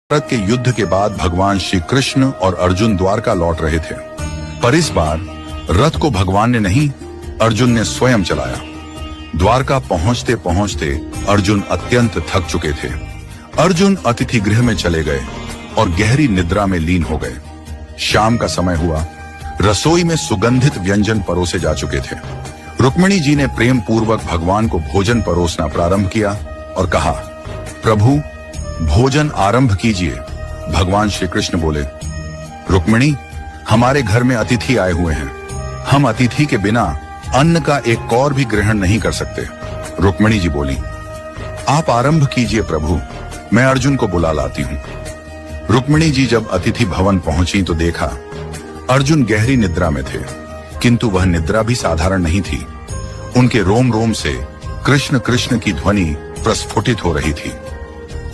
भारत के युद्ध के बाद भगवान श्री कृष्ण और अर्जुन द्वारका लौट रहे थे, पर इस बार रथ को भगवान ने नहीं, अर्जुन ने स्वयं चलाया। द्वारका पहुंचते पहुंचते अर्जुन अत्यंत थक चुके थे। अर्जुन अतिथि गृह में चले गए और गहरी निद्रा में लीन हो गए। शाम का समय हुआ, रसोई में सुगंधित व्यंजन परोसे जा चुके थे। रुक्मिणी जी ने प्रेम पूर्वक भगवान को भोजन परोसना प्रारंभ किया और कहा, प्रभु भोजन आरंभ कीजिए। भगवान श्री कृष्ण बोले, रुक्मिणी, हमारे घर में अतिथि आए हुए हैं, हम अतिथि के बिना अन्न का एक कौर भी ग्रहण नहीं कर सकते। रुक्मिणी जी बोली, आप आरंभ कीजिए प्रभु, मैं अर्जुन को बुला लाती हूं। रुक्मिणी जी जब अतिथि भवन पहुंची तो देखा अर्जुन गहरी निद्रा में थे, किंतु वह निद्रा भी साधारण नहीं थी। उनके रोम रोम से कृष्ण कृष्ण की ध्वनि प्रस्फुटित हो रही थी।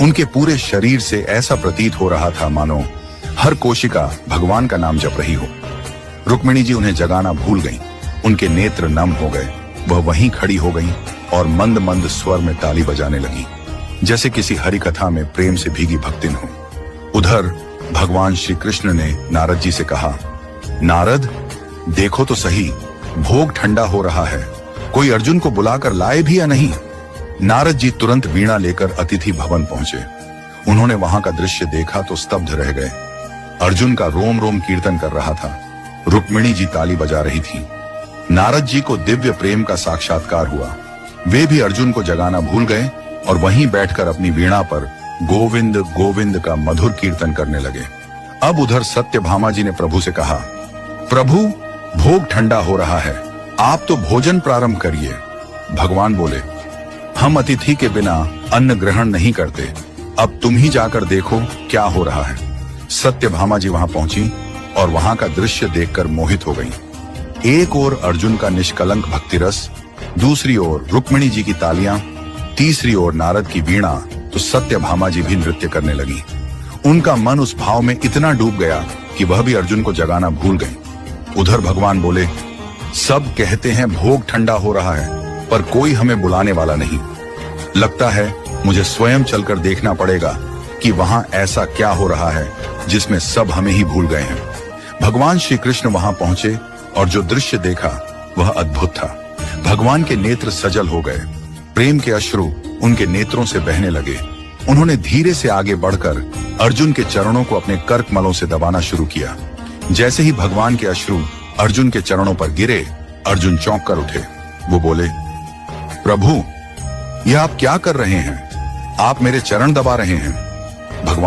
उनके पूरे शरीर से ऐसा प्रतीत हो रहा था मानो हर कोशिका भगवान का नाम जप रही हो। रुक्मिणी जी उन्हें जगाना भूल गईं। उनके नेत्र नम हो गए। वह वहीं खड़ी हो गईं और मंद मंद स्वर में ताली बजाने लगी, जैसे किसी हरि कथा में प्रेम से भीगी भक्तिन हो। उधर भगवान श्री कृष्ण ने नारद जी से कहा, नारद, देखो तो सही, भोग ठंडा हो रहा है, कोई अर्जुन को बुलाकर लाए भी या नहीं। नारद जी तुरंत वीणा लेकर अतिथि भवन पहुंचे। उन्होंने वहां का दृश्य देखा तो स्तब्ध रह गए। अर्जुन का रोम रोम कीर्तन कर रहा था, रुक्मिणी जी ताली बजा रही थी। नारद जी को दिव्य प्रेम का साक्षात्कार हुआ। वे भी अर्जुन को जगाना भूल गए और वहीं बैठकर अपनी वीणा पर गोविंद गोविंद का मधुर कीर्तन करने लगे। अब उधर सत्यभामा जी ने प्रभु से कहा, प्रभु भोग ठंडा हो रहा है, आप तो भोजन प्रारंभ करिए। भगवान बोले, हम अतिथि के बिना अन्न ग्रहण नहीं करते, अब तुम ही जाकर देखो क्या हो रहा है। सत्यभामा जी वहां पहुंची और वहां का दृश्य देखकर मोहित हो गईं। एक ओर अर्जुन का निष्कलंक भक्ति रस, दूसरी ओर रुक्मिणी जी की तालियां, तीसरी ओर नारद की वीणा, तो सत्यभामा जी भी नृत्य करने लगी। उनका मन उस भाव में इतना डूब गया कि वह भी अर्जुन को जगाना भूल गई। उधर भगवान बोले, सब कहते हैं भोग ठंडा हो रहा है, पर कोई हमें बुलाने वाला नहीं। लगता है मुझे स्वयं चलकर देखना पड़ेगा कि वहां ऐसा क्या हो रहा है जिसमें सब हमें ही भूल गए हैं। भगवान श्री कृष्ण वहां पहुंचे और जो दृश्य देखा वह अद्भुत था। भगवान के नेत्र सजल हो गए, प्रेम के अश्रु उनके नेत्रों से बहने लगे। उन्होंने धीरे से आगे बढ़कर अर्जुन के चरणों को अपने कर्कमलों से दबाना शुरू किया। जैसे ही भगवान के अश्रु अर्जुन के चरणों पर गिरे, अर्जुन चौंक कर उठे। वो बोले, प्रभु, यह आप क्या कर रहे हैं? आप मेरे चरण दबा रहे हैं। भगवान